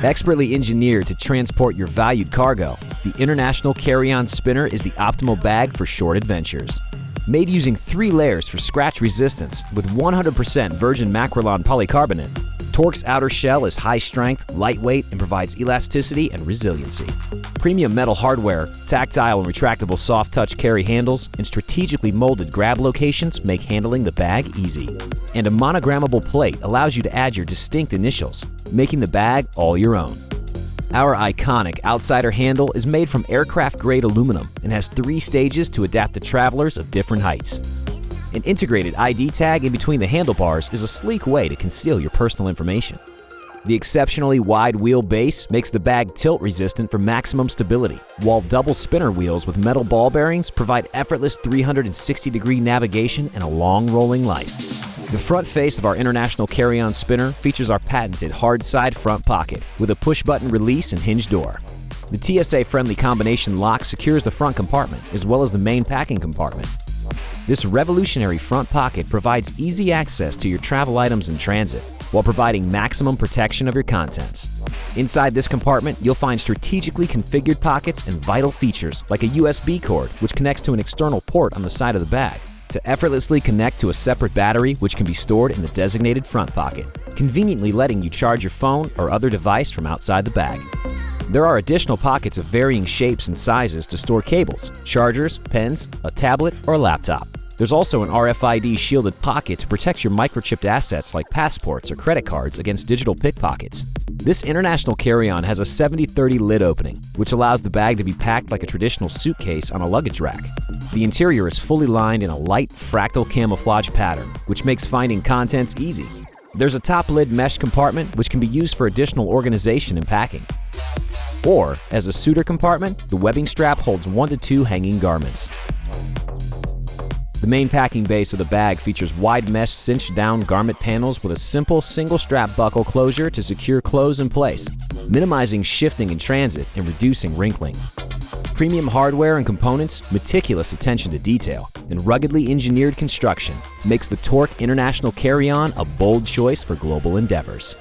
Expertly engineered to transport your valued cargo, the International Carry-On Spinner is the optimal bag for short adventures. Made using 3 layers for scratch resistance with 100% virgin Macrolon polycarbonate, Torq's outer shell is high strength, lightweight, and provides elasticity and resiliency. Premium metal hardware, tactile and retractable soft touch carry handles, and strategically molded grab locations make handling the bag easy. And a monogrammable plate allows you to add your distinct initials, making the bag all your own. Our iconic outsider handle is made from aircraft-grade aluminum and has 3 stages to adapt to travelers of different heights. An integrated ID tag in between the handlebars is a sleek way to conceal your personal information. The exceptionally wide wheel base makes the bag tilt-resistant for maximum stability, while double spinner wheels with metal ball bearings provide effortless 360-degree navigation and a long rolling life. The front face of our International Carry-On Spinner features our patented hard side front pocket with a push-button release and hinge door. The TSA-friendly combination lock secures the front compartment as well as the main packing compartment. This revolutionary front pocket provides easy access to your travel items in transit while providing maximum protection of your contents. Inside this compartment, you'll find strategically configured pockets and vital features like a USB cord, which connects to an external port on the side of the bag, to effortlessly connect to a separate battery which can be stored in the designated front pocket, conveniently letting you charge your phone or other device from outside the bag. There are additional pockets of varying shapes and sizes to store cables, chargers, pens, a tablet, or a laptop. There's also an RFID shielded pocket to protect your microchipped assets like passports or credit cards against digital pickpockets. This International Carry-On has a 70/30 lid opening, which allows the bag to be packed like a traditional suitcase on a luggage rack. The interior is fully lined in a light, fractal camouflage pattern, which makes finding contents easy. There's a top lid mesh compartment which can be used for additional organization and packing. Or, as a suitor compartment, the webbing strap holds 1 to 2 hanging garments. The main packing base of the bag features wide mesh cinched-down garment panels with a simple single-strap buckle closure to secure clothes in place, minimizing shifting in transit and reducing wrinkling. Premium hardware and components, meticulous attention to detail, and ruggedly engineered construction makes the Torq International Carry-On a bold choice for global endeavors.